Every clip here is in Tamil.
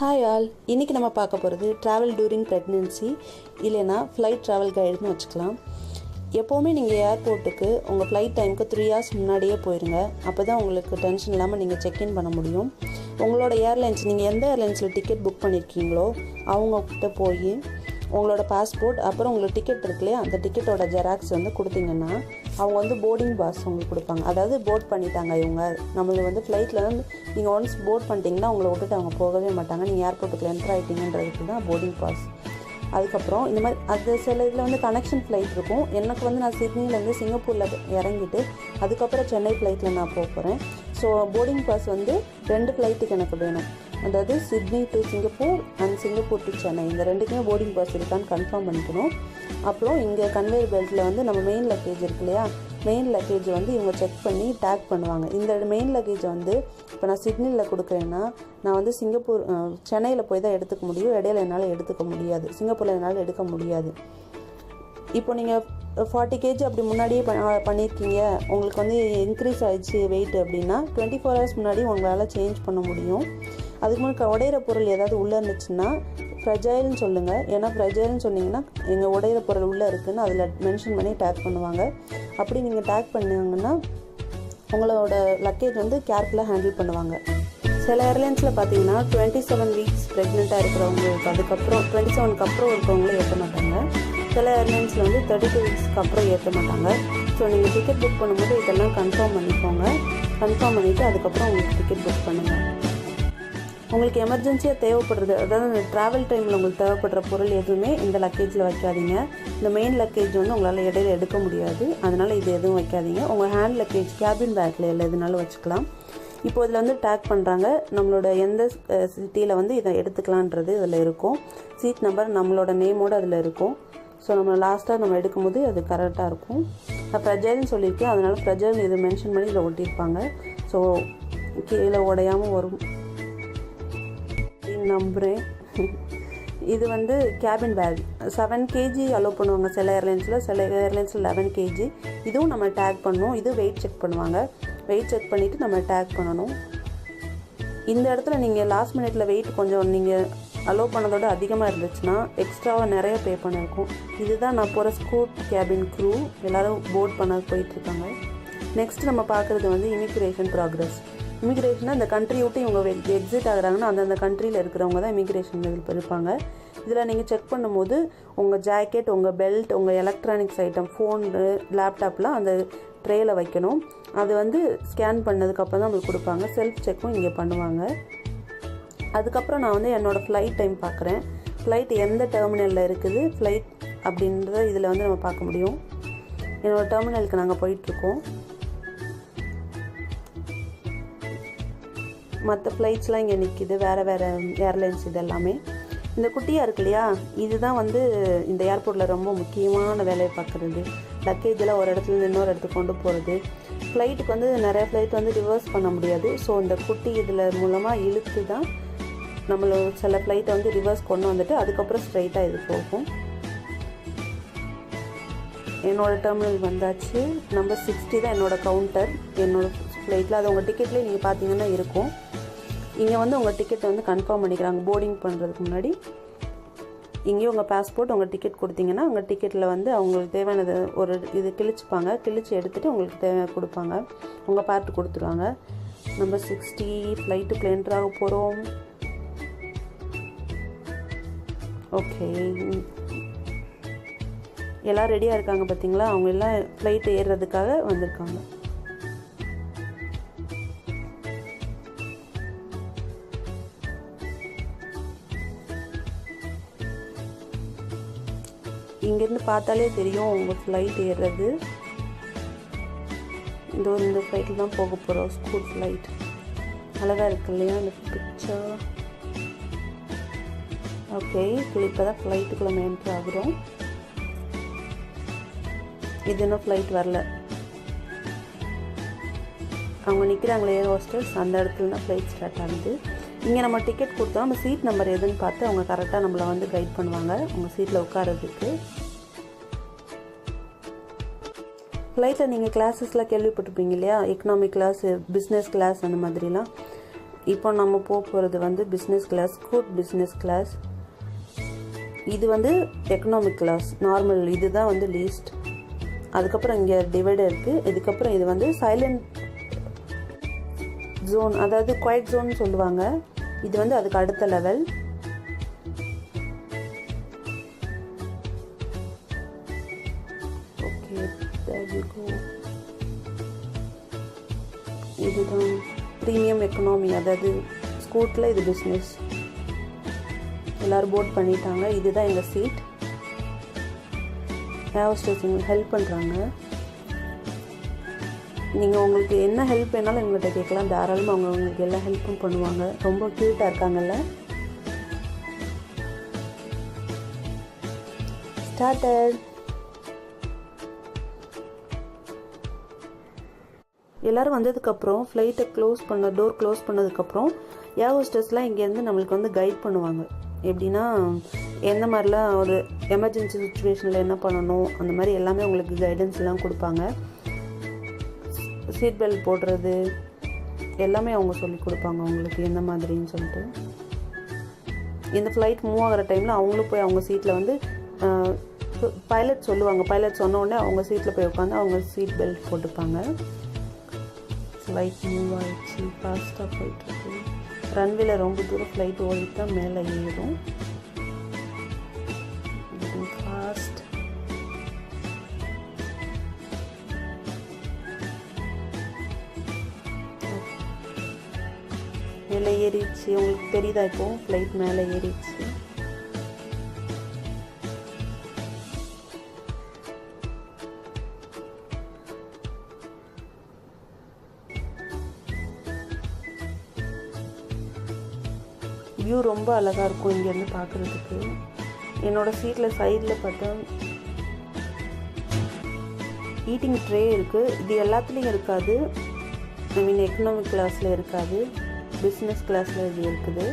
ஹாய் ஆல், இன்றைக்கி நம்ம பார்க்க போகிறது ட்ராவல் டூரிங் ப்ரெக்னென்சி இல்லைனா ஃப்ளைட் ட்ராவல் கைடுன்னு வச்சுக்கலாம். எப்போவுமே நீங்கள் ஏர்போர்ட்டுக்கு உங்கள் ஃப்ளைட் டைமுக்கு 3 hours முன்னாடியே போயிருங்க. அப்போ தான் உங்களுக்கு டென்ஷன் இல்லாமல் நீங்கள் செக்இன் பண்ண முடியும். உங்களோட ஏர்லைன்ஸ், நீங்கள் எந்த ஏர்லைன்ஸில் டிக்கெட் புக் பண்ணியிருக்கீங்களோ அவங்கக்கிட்ட போய் உங்களோட பாஸ்போர்ட் அப்புறம் உங்களுக்கு டிக்கெட் இருக்குல்லையா, அந்த டிக்கெட்டோட ஜெராக்ஸ் கொடுத்தீங்கன்னா அவங்க போர்டிங் பாஸ் உங்களுக்கு கொடுப்பாங்க. அதாவது போர்ட் பண்ணிட்டாங்க இவங்க, நம்மளுக்கு ஃப்ளைட்டில் நீங்கள் ஒன்ஸ் போர்ட் பண்ணிட்டீங்கன்னா உங்களை விட்டுட்டு அவங்க போகவே மாட்டாங்க. நீங்கள் ஏர்போர்ட்டுக்குள்ள என்ட்ரு ஆகிட்டீங்கன்றதுக்கு தான் போர்டிங் பாஸ். அதுக்கப்புறம் இந்த மாதிரி அது சில இதில் கனெக்ஷன் ஃப்ளைட் இருக்கும். எனக்கு நான் சிட்னிலேருந்து சிங்கப்பூரில் இறங்கிட்டு அதுக்கப்புறம் சென்னை ஃப்ளைட்டில் நான் போகிறேன். ஸோ போர்டிங் பாஸ் 2 ஃப்ளைட்டுக்கு எனக்கு வேணும். அதாவது Sydney to Singapore and Singapore to Chennai, இந்த ரெண்டுக்குமே போர்டிங் பாஸ் இருக்கான்னு கன்ஃபார்ம் பண்ணிக்கணும். அப்புறம் இங்கே கன்வேயர் பெல்ட்டில் நம்ம மெயின் லக்கேஜ் இருக்கு இல்லையா, மெயின் லக்கேஜ் இவங்க செக் பண்ணி டேக் பண்ணுவாங்க. இந்த மெயின் லக்கேஜ் இப்போ நான் சிட்னியில் கொடுக்குறேன்னா நான் சிங்கப்பூர் சென்னையில் போய் தான் எடுத்துக்க முடியும். இடையில என்னால் எடுத்துக்க முடியாது, சிங்கப்பூரில் என்னால் எடுக்க முடியாது. இப்போ நீங்கள் 40 kg அப்படி முன்னாடியே பண்ணியிருக்கீங்க, உங்களுக்கு இன்க்ரீஸ் ஆகிடுச்சு வெயிட் அப்படின்னா 24 hours முன்னாடி உங்களால் சேஞ்ச் பண்ண முடியும். அதுக்கு முன்னாடி உடையிற பொருள் ஏதாவது உள்ளே இருந்துச்சுன்னா ஃப்ரெஜைல்னு சொல்லுங்கள். ஏன்னா ஃப்ரெஜைல்னு சொன்னீங்கன்னா எங்கள் உடையிற பொருள் உள்ளே இருக்குதுன்னு அதில் மென்ஷன் பண்ணி டேக் பண்ணுவாங்க. அப்படி நீங்கள் டேக் பண்ணீங்கன்னா உங்களோட லக்கேஜ் கேர்ஃபுல்லாக ஹேண்டில் பண்ணுவாங்க. சில ஏர்லைன்ஸில் பார்த்தீங்கன்னா 27 weeks ப்ரெக்னெண்ட்டாக இருக்கிறவங்களுக்கு அதுக்கப்புறம் 27க்கு அப்புறம் இருக்கிறவங்களே ஏற்ற மாட்டாங்க. சில ஏர்லைன்ஸில் 32 weeksக்கு அப்புறம் ஏற்ற மாட்டாங்க. ஸோ நீங்கள் டிக்கெட் புக் பண்ணும்போது இதெல்லாம் கன்ஃபார்ம் பண்ணிக்கோங்க. கன்ஃபார்ம் பண்ணிவிட்டு அதுக்கப்புறம் உங்களுக்கு டிக்கெட் புக் பண்ணுங்கள். உங்களுக்கு எமர்ஜென்சியாக தேவைப்படுறது, அதாவது ட்ராவல் டைமில் உங்களுக்கு தேவைப்படுற பொருள் எதுவுமே இந்த லக்கேஜில் வைக்காதீங்க. இந்த மெயின் லக்கேஜ் உங்களால் இடையில எடுக்க முடியாது, அதனால் இது எதுவும் வைக்காதீங்க. உங்கள் ஹேண்ட் லக்கேஜ் கேபின் பேக்கில் இல்லை எதுனாலும் வச்சுக்கலாம். இப்போ இதில் டேக் பண்ணுறாங்க நம்மளோட எந்த சிட்டியில் இதை எடுத்துக்கலான்றது இதில் இருக்கும். சீட் நம்பர் நம்மளோட நேமோடு அதில் இருக்கும். ஸோ நம்ம லாஸ்ட்டாக நம்ம எடுக்கும்போது அது கரெக்டாக இருக்கும். நான் ஃப்ரெஜைல்னு சொல்லியிருக்கேன், அதனால் ஃப்ரெஜைல் இதை மென்ஷன் பண்ணி இதில் ஒட்டியிருப்பாங்க. ஸோ கீழே உடையாமல் வரும் நம்புகிறேன். இது கேபின் பேக் 7 kg அலோவ் பண்ணுவாங்க சில ஏர்லைன்ஸில், சில ஏர்லைன்ஸில் 11 kg. இதுவும் நம்ம டேக் பண்ணணும். இது வெயிட் செக் பண்ணுவாங்க. வெயிட் செக் பண்ணிவிட்டு நம்ம டேக் பண்ணணும். இந்த இடத்துல நீங்கள் லாஸ்ட் மினிட்ல வெயிட் கொஞ்சம் நீங்கள் அலோவ் பண்ணதோட அதிகமாக இருந்துச்சுன்னா எக்ஸ்ட்ராவாக நிறைய பே பண்ணியிருக்கும். இதுதான் நான் போகிற ஸ்கூட் கேபின் க்ரூ எல்லோரும் போர்ட் பண்ண போயிட்டுருக்காங்க. நெக்ஸ்ட் நம்ம பார்க்குறது இமிக்ரேஷன் ப்ராக்ரஸ். இமிக்ரேஷனாக இந்த கண்ட்ரி விட்டு இவங்க எக்ஸிட் ஆகுறாங்கன்னா அந்தந்த கண்ட்ரியில் இருக்கிறவங்க தான் இமிக்ரேஷன் இதில் இருப்பாங்க. இதில் நீங்கள் செக் பண்ணும்போது உங்கள் ஜாக்கெட், உங்கள் பெல்ட், உங்கள் எலக்ட்ரானிக்ஸ் ஐட்டம், ஃபோனு, லேப்டாப்லாம் அந்த ட்ரேயில் வைக்கணும். அது ஸ்கேன் பண்ணதுக்கப்புறம் தான் உங்களுக்கு கொடுப்பாங்க. செல்ஃப் செக்கும் இங்கே பண்ணுவாங்க. அதுக்கப்புறம் நான் என்னோடய ஃப்ளைட் டைம் பார்க்குறேன். ஃப்ளைட் எந்த டெர்மினலில் இருக்குது ஃப்ளைட் அப்படின்றத இதில் நம்ம பார்க்க முடியும். என்னோடய டெர்மினலுக்கு நாங்கள் போயிட்டுருக்கோம். மற்ற ஃப்ளைட்ஸ்லாம் இங்கே நிற்கிது, வேறு வேறு ஏர்லைன்ஸ். இது எல்லாமே இந்த குட்டியாக இருக்கு இல்லையா, இதுதான் இந்த ஏர்போர்ட்டில் ரொம்ப முக்கியமான வேலையை பார்க்குறது. லக்கேஜெல்லாம் ஒரு இடத்துல இன்னொரு இடத்துக்கு கொண்டு போகிறது. ஃப்ளைட்டுக்கு நிறைய ஃப்ளைட் ரிவர்ஸ் பண்ண முடியாது. ஸோ இந்த குட்டி இதில் மூலமாக இழுத்து தான் நம்மளோட சில ஃப்ளைட்டை ரிவர்ஸ் கொண்டு வந்துட்டு அதுக்கப்புறம் ஸ்ட்ரைட்டாக இது போகும். என்னோடய டெர்மினல் வந்தாச்சு. நம்பர் 60 தான் என்னோடய கவுண்டர் என்னோடய ஃப்ளைட்டில். அது உங்கள் டிக்கெட்லேயே நீங்கள் பார்த்தீங்கன்னா இருக்கும். இங்கே உங்கள் டிக்கெட்டை கன்ஃபார்ம் பண்ணிக்கிறாங்க. போர்டிங் பண்ணுறதுக்கு முன்னாடி இங்கேயும் உங்கள் பாஸ்போர்ட், உங்கள் டிக்கெட் கொடுத்தீங்கன்னா உங்கள் டிக்கெட்டில் அவங்களுக்கு தேவையானது ஒரு இது கிழிச்சுப்பாங்க. கிழிச்சு எடுத்துகிட்டு உங்களுக்கு தேவையான கொடுப்பாங்க. உங்கள் பார்ட்டு கொடுத்துருவாங்க. நம்பர் 60 ஃப்ளைட்டுக்கு என்ட்ரு ஆக போகிறோம். ஓகே, எல்லாம் ரெடியாக இருக்காங்க பார்த்தீங்களா, அவங்க எல்லாம் ஃப்ளைட் ஏறுறதுக்காக வந்திருக்காங்க. இங்கேருந்து பார்த்தாலே தெரியும் உங்கள் ஃப்ளைட் ஏறுறது. இந்த ஃப்ளைட்டில் தான் போக போகிறோம். ஸ்கூல் ஃப்ளைட் அழகாக இருக்கு இல்லையா அந்த பிக்சர். ஓகே, இப்போ தான் ஃப்ளைட்டுக்குள்ளே என்ட்ரு ஆகுறோம். இது இன்னும் ஃப்ளைட் வரல. அவங்க நிற்கிறாங்களே ஏர் ஹோஸ்டர்ஸ், அந்த இடத்துல தான் ஃப்ளைட் ஸ்டார்ட் ஆகுது. இங்கே நம்ம டிக்கெட் கொடுத்தோம், நம்ம சீட் நம்பர் எதுன்னு பார்த்து அவங்க கரெக்டாக நம்மளை கைட் பண்ணுவாங்க உங்கள் சீட்டில் உட்காரதுக்கு. ஃப்ளைட்டில் நீங்கள் கிளாஸஸ்லாம் கேள்விப்பட்டிருப்பீங்க இல்லையா, எக்கனாமிக் கிளாஸ், பிஸ்னஸ் கிளாஸ், அந்த மாதிரிலாம். இப்போ நம்ம போகிறது வந்து பிஸ்னஸ் கிளாஸ், ஸ்கூட் பிஸ்னஸ் கிளாஸ். இது வந்து எக்கனாமிக் கிளாஸ் நார்மல், இதுதான் வந்து லீஸ்ட். அதுக்கப்புறம் இங்கே டிவைடர் இருக்குது. இதுக்கப்புறம் இது வந்து சைலண்ட் ஜோன், அதாவது குவைட் ஜோன் சொல்லுவாங்க. இது வந்து அதுக்கு அடுத்த லெவல். ஓகே, இதுதான் ப்ரீமியம் எக்கனாமி, அதாவது ஸ்கூட்டில் இது பிஸ்னஸ். எல்லோரும் போட் பண்ணிட்டாங்க. இதுதான் எங்கள் சீட். ஏர் ஹோஸ்டஸ் எங்களுக்கு ஹெல்ப் பண்ணுறாங்க. நீங்கள் உங்களுக்கு என்ன ஹெல்ப் வேணாலும் எங்கள்கிட்ட கேட்கலாம், தாராளமாக அவங்க உங்களுக்கு எல்லா ஹெல்ப்பும் பண்ணுவாங்க. ரொம்ப க்யூட்டாக இருக்காங்கல்ல. ஸ்டார்டட். எல்லோரும் வந்ததுக்கப்புறம் ஃப்ளைட்டை டோர் க்ளோஸ் பண்ணதுக்கப்புறம் ஏர் ஹோஸ்டஸ்லாம் இங்கேருந்து நம்மளுக்கு வந்து கைட் பண்ணுவாங்க. எப்படின்னா எந்த மாதிரிலாம் ஒரு எமர்ஜென்சி சுச்சுவேஷனில் என்ன பண்ணணும், அந்த மாதிரி எல்லாமே உங்களுக்கு கைடன்ஸ்லாம் கொடுப்பாங்க. சீட் பெல்ட் போடுறது எல்லாமே அவங்க சொல்லி கொடுப்பாங்க உங்களுக்கு எந்த மாதிரின்னு சொல்லிட்டு. இந்த ஃப்ளைட் மூவ் ஆகிற டைமில் அவங்களும் போய் அவங்க சீட்டில் வந்து பைலட் சொல்லுவாங்க. பைலட் சொன்ன உடனே அவங்க சீட்டில் போய் உட்காந்து அவங்க சீட் பெல்ட் போட்டுப்பாங்க. ஃப்ளைட் மூவ் ஆகிடுச்சு, ஃபாஸ்ட்டாக போயிட்டுருக்கு. ரன்வேல ரொம்ப தூரம் ஃப்ளைட் ஓடிட்டு தான் மேலே ஏறும். ஃபாஸ்ட். மேலே ஏறிடுச்சு. உங்களுக்கு தெரியுதா இப்போ ஃப்ளைட் மேலே ஏறிடுச்சு. வியூ ரொம்ப அழகாக இருக்கும் இங்கேருந்து பார்க்குறதுக்கு. என்னோடய சீட்டில் சைடில் பார்த்தா ஈட்டிங் ட்ரே இருக்குது. இது எல்லாத்துலேயும் இருக்காது. ஐ மீன் எக்கனாமிக் கிளாஸில் இருக்காது, பிஸ்னஸ் கிளாஸில் இது இருக்குது.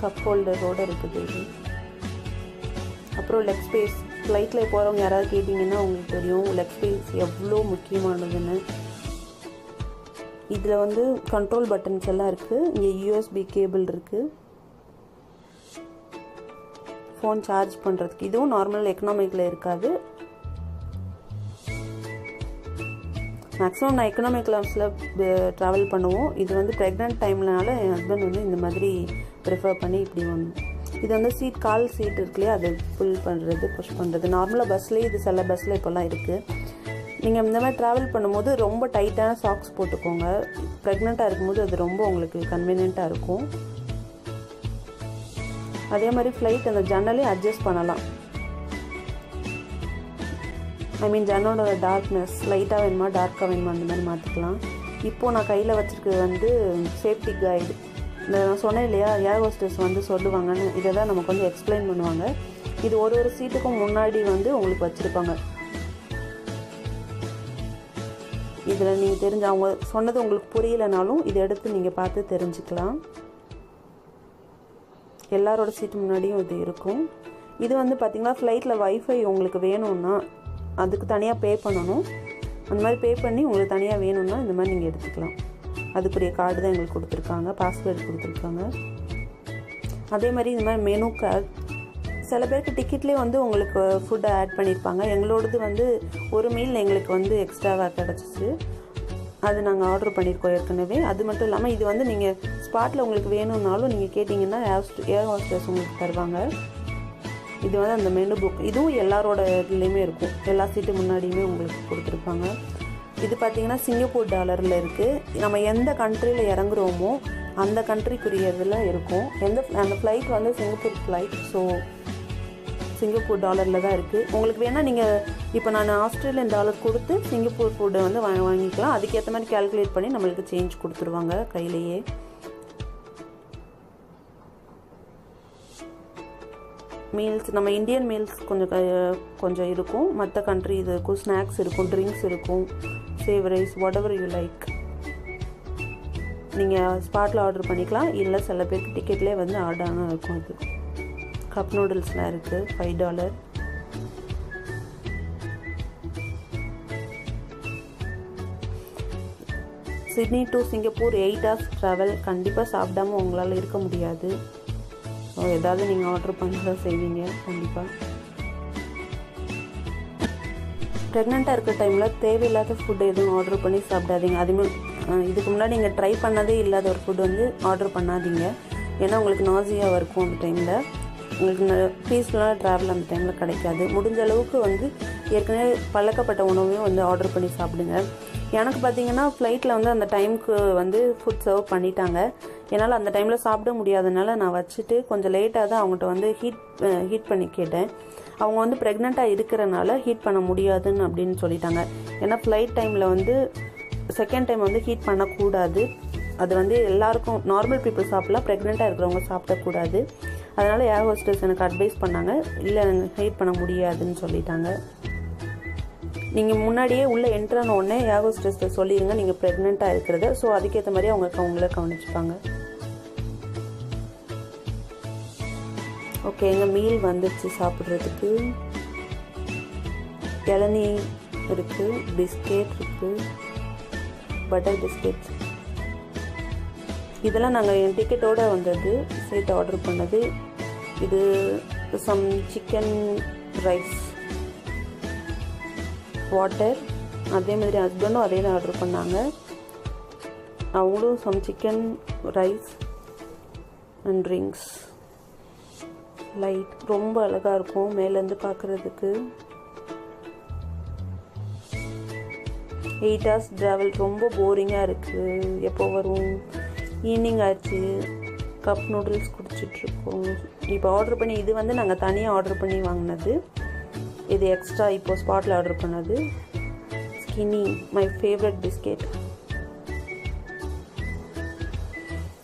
கப் ஹோல்டரோடு இருக்குது இது. அப்புறம் லெக் ஸ்பேஸ். ஃப்ளைட்டில் போகிறவங்க யாராவது கேட்டிங்கன்னா உங்களுக்கு தெரியும் லெக் ஸ்பேஸ் எவ்வளோ முக்கியமானதுன்னு. இதில் வந்து கண்ட்ரோல் பட்டன்ஸ் எல்லாம் இருக்குது. இங்கே யூஎஸ்பி கேபிள் இருக்குது ஃபோன் சார்ஜ் பண்ணுறதுக்கு. இதுவும் நார்மல் எக்கனாமிக்கில் இருக்காது. மேக்ஸிமம் நான் எக்கனாமிக் கிளாஸில் ட்ராவல் பண்ணுவோம். இது வந்து ப்ரெக்னென்ட் டைம்னால என் ஹஸ்பண்ட் வந்து இந்த மாதிரி ப்ரிஃபர் பண்ணி இப்படி வந்தோம். இது வந்து கால் சீட் இருக்கு இல்லையா, அதை புல் பண்ணுறது, புஷ் பண்ணுறது. நார்மலாக பஸ்லேயே இது சில பஸ்ஸில் இப்போல்லாம் இருக்குது. நீங்கள் இந்த மாதிரி ட்ராவல் பண்ணும்போது ரொம்ப டைட்டான சாக்ஸ் போட்டுக்கோங்க. ப்ரெக்னெண்ட்டாக இருக்கும்போது அது ரொம்ப உங்களுக்கு கன்வீனியண்ட்டாக இருக்கும். அதே மாதிரி ஃப்ளைட் அந்த ஜன்னலே அட்ஜஸ்ட் பண்ணலாம். ஐ மீன் ஜன்னலோட டார்க்னஸ் லைட்டாக வேணுமா டார்க்காக வேணுமா அந்த மாதிரி மாற்றிக்கலாம். இப்போது நான் கையில் வச்சுருக்கிறது வந்து சேஃப்டி கைடு. இந்த நான் சொன்னேன் இல்லையா, ஏர் ஹோஸ்டஸ் வந்து சொல்லுவாங்கன்னு, இதை தான் நமக்கு வந்து எக்ஸ்பிளைன் பண்ணுவாங்க. இது ஒரு சீட்டுக்கும் முன்னாடி வந்து உங்களுக்கு வச்சுருப்பாங்க. இதில் நீங்கள் அவங்க சொன்னது உங்களுக்கு புரியலைனாலும் இதை எடுத்து நீங்கள் பார்த்து தெரிஞ்சுக்கலாம். எல்லாரோட சீட்டு முன்னாடியும் இது இருக்கும். இது வந்து பார்த்திங்கன்னா ஃப்ளைட்டில் வைஃபை உங்களுக்கு வேணும்னா அதுக்கு தனியாக பே பண்ணணும். அந்த மாதிரி பே பண்ணி உங்களுக்கு தனியாக வேணும்னா இந்த மாதிரி நீங்கள் எடுத்துக்கலாம். அதுக்குரிய கார்டு தான் எங்களுக்கு கொடுத்துருக்காங்க, பாஸ்வேர்டு கொடுத்துருக்காங்க. அதே மாதிரி இந்த மாதிரி மெனு கார்டு. சில பேருக்கு டிக்கெட்லேயே வந்து உங்களுக்கு ஃபுட்டை ஆட் பண்ணியிருப்பாங்க. எங்களோடது வந்து ஒரு மீல் எங்களுக்கு வந்து எக்ஸ்ட்ராவாக கிடச்சிச்சு. அது நாங்கள் ஆர்டர் பண்ணியிருக்கோம் ஏற்கனவே. அது மட்டும் இல்லாமல் இது வந்து நீங்கள் ஸ்பாட்டில் உங்களுக்கு வேணும்னாலும் நீங்கள் கேட்டிங்கன்னா ஏர் ஹோஸ்டஸ் உங்களுக்கு தருவாங்க. இது வந்து அந்த மெனு புக். இதுவும் எல்லாரோட இதுலேயுமே இருக்கும். எல்லா சீட்டு முன்னாடியுமே உங்களுக்கு கொடுத்துருப்பாங்க. இது பார்த்திங்கன்னா சிங்கப்பூர் டாலரில் இருக்குது. நம்ம எந்த கண்ட்ரியில் இறங்குறோமோ அந்த கண்ட்ரிக்குரியதில் இருக்கும். அந்த ஃப்ளைட் வந்து சிங்கப்பூர் ஃப்ளைட். ஸோ சிங்கப்பூர் டாலரில் தான் இருக்குது. உங்களுக்கு வேணால் நீங்கள் இப்போ நான் ஆஸ்திரேலியன் டாலர் கொடுத்து சிங்கப்பூர் ஃபுட்டை வந்து வாங்கிக்கலாம். அதுக்கேற்ற மாதிரி கேல்குலேட் பண்ணி நம்மளுக்கு சேஞ்ச் கொடுத்துருவாங்க கையிலேயே. மீல்ஸ் நம்ம இந்தியன் மீல்ஸ் கொஞ்சம் இருக்கும். மற்ற கண்ட்ரி இது இருக்கும். ஸ்நாக்ஸ் இருக்கும், ட்ரிங்க்ஸ் இருக்கும், சேவரைஸ், வாட்எவர் யூ லைக். நீங்கள் ஸ்பாட்டில் ஆர்டர் பண்ணிக்கலாம். இல்லை சில பேருக்கு டிக்கெட்லேயே வந்து ஆர்டராக இருக்கும். அது கப் நூடுல்ஸ்லாம் இருக்குது, $5. Sydney to Singapore 8 hours travel. கண்டிப்பாக சாப்பிடாமல் உங்களால் இருக்க முடியாது. ஏதாவது நீங்கள் ஆர்டர் பண்ணி தான் செய்வீங்க கண்டிப்பாக. ப்ரெக்னெண்ட்டாக இருக்கிற டைமில் தேவையில்லாத ஃபுட் எதுவும் ஆர்டர் பண்ணி சாப்பிடாதீங்க. அதுமாதிரி இதுக்கு முன்னாடி நீங்கள் ட்ரை பண்ணதே இல்லாத ஒரு ஃபுட் வந்து ஆர்டர் பண்ணாதீங்க. ஏன்னா உங்களுக்கு நாசியாக இருக்கும் அந்த டைமில். உங்களுக்கு பீஸ்ஃபுல்லான ட்ராவல் அந்த டைமில் கிடைக்காது. முடிஞ்ச அளவுக்கு வந்து ஏற்கனவே பழக்கப்பட்ட உணவையும் வந்து ஆர்டர் பண்ணி சாப்பிடுங்க. எனக்கு பார்த்தீங்கன்னா ஃப்ளைட்டில் வந்து அந்த டைமுக்கு வந்து ஃபுட் சர்வ் பண்ணிட்டாங்க. என்னால் அந்த டைமில் சாப்பிட முடியாதனால நான் வச்சுட்டு கொஞ்சம் லேட்டாக தான் அவங்ககிட்ட வந்து ஹீட் பண்ணி கேட்டேன். அவங்க வந்து ப்ரெக்னெண்ட்டாக இருக்கிறனால ஹீட் பண்ண முடியாதுன்னு அப்படின்னு சொல்லிட்டாங்க. ஏன்னா ஃப்ளைட் டைமில் வந்து செகண்ட் டைம் வந்து ஹீட் பண்ணக்கூடாது. அது வந்து எல்லாருக்கும் நார்மல் பீப்புள் சாப்பிடலாம், ப்ரெக்னெண்ட்டாக இருக்கிறவங்க சாப்பிடக்கூடாது. அதனால் ஏர் ஹோஸ்டர்ஸ் எனக்கு அட்வைஸ் பண்ணாங்க, இல்லை ஹீட் பண்ண முடியாதுன்னு சொல்லிட்டாங்க. நீங்கள் முன்னாடியே உள்ளே என்ட்ரான உடனே ஏர் ஹோஸ்டர்ஸை சொல்லிடுங்க நீங்கள் ப்ரெக்னெண்ட்டாக இருக்கிறத. ஸோ அதுக்கேற்ற மாதிரி அவங்கள கவனிச்சுப்பாங்க. ஓகே, எங்கள் மீல் வந்துடுச்சு சாப்பிட்றதுக்கு. இளநீ இருக்குது, பிஸ்கெட் இருக்குது, பட்டர் பிஸ்கெட்ஸ். இதெல்லாம் நாங்கள் என் டிக்கெட்டோடு வந்தது சேர்த்து ஆர்டர் பண்ணது. இது சம் சிக்கன் ரைஸ், வாட்டர். அதே மாதிரி ஹஸ்பண்டும் அதே தான் ஆர்டர் பண்ணாங்க. அவங்களும் some chicken rice and drinks. Light ரொம்ப அழகாக இருக்கும் மேலேருந்து பார்க்குறதுக்கு. 8 hours ட்ராவல் ரொம்ப போரிங்காக இருக்குது. எப்போ வரும்? ஈவினிங் ஆச்சு. கப் நூடுல்ஸ் குடிச்சிட்ருக்கோம். இப்போ ஆர்டர் பண்ணி இது வந்து நாங்கள் தனியாக ஆர்டர் பண்ணி வாங்கினது. இது எக்ஸ்ட்ரா இப்போது ஸ்பாட்டில் ஆர்டர் பண்ணது. Skinny my favourite biscuit.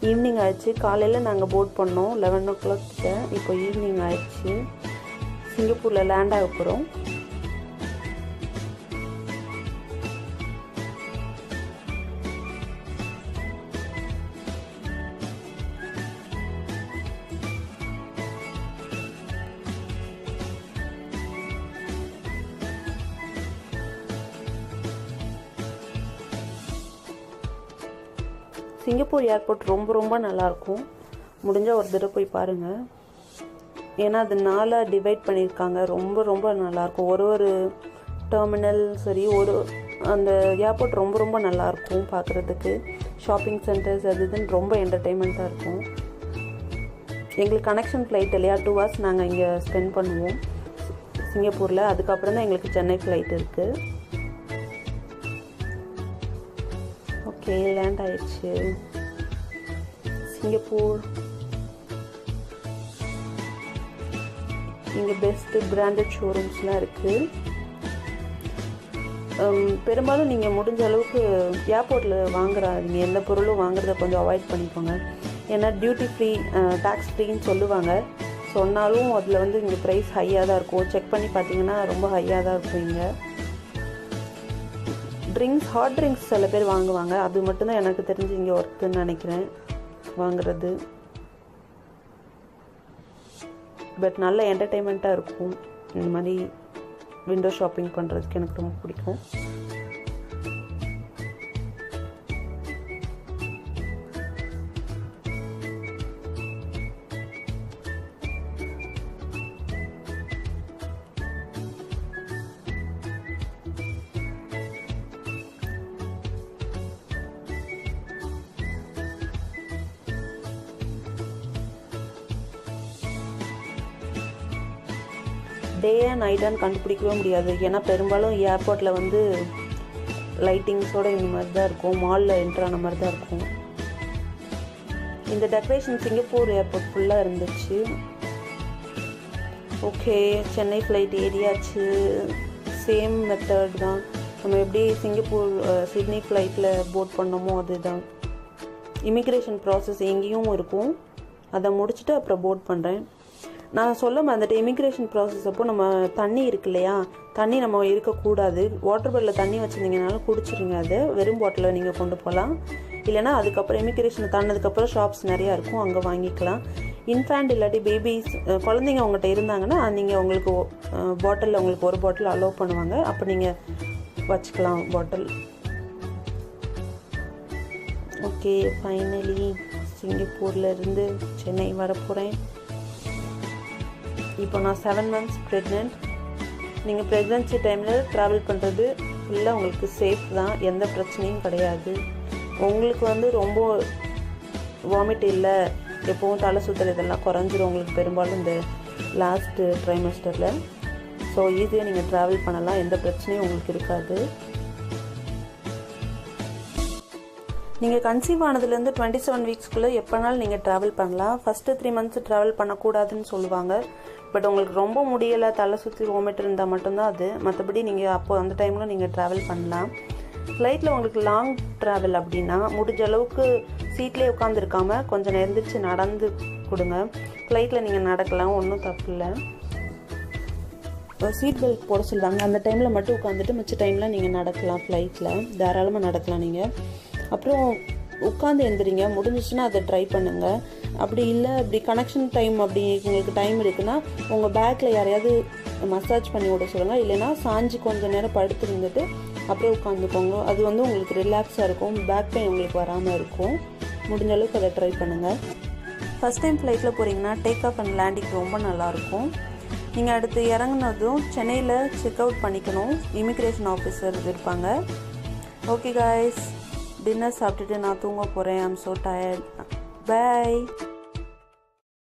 Evening ஆயிடுச்சு. காலையில் நாங்கள் போட் பண்ணோம் 11 o'clock கிட்ட. இப்போ ஈவினிங் ஆயிடுச்சு. சிங்கப்பூரில் லேண்ட் ஆக போகிறோம். சிங்கப்பூர் ஏர்போர்ட் ரொம்ப ரொம்ப நல்லாயிருக்கும். முடிஞ்சால் ஒரு தடவை போய் பாருங்கள். ஏன்னா அது 4 டிவைட் பண்ணியிருக்காங்க. ரொம்ப ரொம்ப நல்லாயிருக்கும். ஒரு டெர்மினல் சரி, அந்த ஏர்போர்ட் ரொம்ப ரொம்ப நல்லாயிருக்கும் பார்க்குறதுக்கு. ஷாப்பிங் சென்டர்ஸ் அது இதுன்னு ரொம்ப என்டர்டெயின்மெண்ட்டாக இருக்கும். எங்களுக்கு கனெக்ஷன் ஃப்ளைட் இல்லையா, 2 hours நாங்கள் இங்கே ஸ்பெண்ட் பண்ணுவோம் சிங்கப்பூரில். அதுக்கப்புறம் தான் எங்களுக்கு சென்னை ஃப்ளைட் இருக்குது. ஓகே, லேண்ட் ஆயிடுச்சு. சிங்கப்பூர் இங்கே பெஸ்ட்டு பிராண்டட் ஷோரூம்ஸ்லாம் இருக்குது. பெரும்பாலும் நீங்கள் முடிஞ்ச அளவுக்கு ஏர்போர்ட்டில் வாங்குறாதீங்க. எந்த பொருளும் வாங்குறத கொஞ்சம் அவாய்ட் பண்ணிக்கோங்க. ஏன்னா டியூட்டி ஃப்ரீ, டேக்ஸ் ஃப்ரீன்னு சொல்லுவாங்க. சொன்னாலும் அதில் வந்து இங்கே ப்ரைஸ் ஹையாக தான் இருக்கும். செக் பண்ணி பார்த்தீங்கன்னா ரொம்ப ஹையாக தான் இருக்கும். இங்கே ஹாட் ட்ரிங்க்ஸ் சில பேர் வாங்குவாங்க. அது மட்டும்தான் எனக்கு தெரிஞ்சு இங்கே ஒர்க்குன்னு நினைக்கிறேன் வாங்குறது. பட் நல்ல என்டர்டெயின்மெண்ட்டாக இருக்கும். இந்த மாதிரி விண்டோ ஷாப்பிங் பண்ணுறதுக்கு எனக்கு ரொம்ப பிடிக்கும். டே அண்ட் நைட்டான்னு கண்டுபிடிக்கவே முடியாது. ஏன்னா பெரும்பாலும் ஏர்போர்ட்டில் வந்து லைட்டிங்ஸோடு இந்த மாதிரி தான் இருக்கும். மாலில் என்ட்ரான மாதிரி தான் இருக்கும். இந்த டெக்கரேஷன் சிங்கப்பூர் ஏர்போர்ட் ஃபுல்லாக இருந்துச்சு. ஓகே, சென்னை ஃப்ளைட் ஏறியாச்சு. சேம் மெத்தட் தான். நம்ம எப்படி சிட்னி ஃப்ளைட்டில் போட் பண்ணோமோ அதுதான். இமிக்ரேஷன் ப்ராசஸ் எங்கேயும் இருக்கும். அதை முடிச்சுட்டு அப்புறம் போட் பண்ணுறேன். நான் சொல்ல மறந்துட்டு, இமிக்ரேஷன் ப்ராசஸ் அப்போ நம்ம தண்ணி இருக்கு இல்லையா, தண்ணி நம்ம இருக்கக்கூடாது. வாட்டர் பாட்டிலில் தண்ணி வச்சுருந்தீங்கனாலும் குடிச்சிருங்க. அதை வெறும் பாட்டிலில் நீங்கள் கொண்டு போகலாம். இல்லைனா அதுக்கப்புறம் இமிக்ரேஷன் தாண்டினதுக்கப்புறம் ஷாப்ஸ் நிறையா இருக்கும், அங்கே வாங்கிக்கலாம். இன்ஃபேண்ட் இல்லாட்டி பேபிஸ் குழந்தைங்க அவங்ககிட்ட இருந்தாங்கன்னா நீங்கள் உங்களுக்கு பாட்டிலில் உங்களுக்கு ஒரு பாட்டில் அலோவ் பண்ணுவாங்க. அப்போ நீங்கள் வச்சுக்கலாம் பாட்டில். ஓகே, ஃபைனலி சிங்கப்பூர்லேருந்து சென்னை வர போகிறேன். இப்போ நான் 7 months ப்ரெக்னென்ட். நீங்கள் ப்ரெக்னன்சி டைமில் ட்ராவல் பண்ணுறது ஃபுல்லாக உங்களுக்கு சேஃப் தான், எந்த பிரச்சனையும் கிடையாது. உங்களுக்கு ரொம்ப வாமிட் இல்லை, எப்போவும் தலை சுற்றல் இதெல்லாம் குறைஞ்சிரும் உங்களுக்கு பெரும்பாலும் இந்த லாஸ்ட்டு ட்ரைமஸ்டரில். ஸோ ஈஸியாக நீங்கள் ட்ராவல் பண்ணலாம், எந்த பிரச்சனையும் உங்களுக்கு இருக்காது. நீங்கள் கன்சீவ் ஆனதுலேருந்து 27 வீக்ஸ்க்குள்ளே எப்போனாலும் நீங்கள் ட்ராவல் பண்ணலாம். ஃபஸ்ட்டு 3 months ட்ராவல் பண்ணக்கூடாதுன்னு சொல்லுவாங்க. பட் உங்களுக்கு ரொம்ப முடியலை, தலை சுற்றி வாமிட் இருந்தால் மட்டும்தான் அது. மற்றபடி நீங்கள் அந்த டைமில் நீங்கள் ட்ராவல் பண்ணலாம். ஃப்ளைட்டில் உங்களுக்கு லாங் ட்ராவல் அப்படின்னா முடிஞ்ச அளவுக்கு சீட்லேயே உட்காந்துருக்காமல் கொஞ்சம் எழுந்திரிச்சு நடந்து கொடுங்க. ஃப்ளைட்டில் நீங்கள் நடக்கலாம், ஒன்றும் தப்பு இல்லை. சீட் பெல்ட் போட சொல்லுவாங்க, அந்த டைமில் மட்டும் உட்காந்துட்டு மிச்ச டைமில் நீங்கள் நடக்கலாம். ஃப்ளைட்டில் தாராளமாக நடக்கலாம் நீங்கள். அப்புறம் உட்காந்து எழுந்திரிங்க, முடிஞ்சிச்சுன்னா அதை ட்ரை பண்ணுங்கள். அப்படி இல்லை, அப்படி கனெக்ஷன் டைம் அப்படி உங்களுக்கு டைம் இருக்குன்னா உங்கள் பேக்கில் யாரையாவது மசாஜ் பண்ணி விட சொல்லுங்கள். இல்லைனா சாஞ்சு கொஞ்சம் நேரம் படுத்து இருந்துட்டு அப்படியே உட்காந்துக்கோங்க. அது உங்களுக்கு ரிலாக்ஸாக இருக்கும், பேக் பெயின் உங்களுக்கு வராமல் இருக்கும். முடிஞ்ச அளவுக்கு அதை ட்ரை பண்ணுங்கள். ஃபஸ்ட் டைம் ஃப்ளைட்டில் போகிறீங்கன்னா டேக் ஆஃப் அண்ட் லேண்டிங் ரொம்ப நல்லாயிருக்கும். நீங்கள் அடுத்து இறங்குனதும் சென்னையில் செக் அவுட் பண்ணிக்கணும், இமிக்ரேஷன் ஆஃபீஸர் இருப்பாங்க. ஓகே காய்ஸ், டின்னர் சாப்பிட்டுட்டு நான் தூங்க போகிறேன். I'm so tired. பை.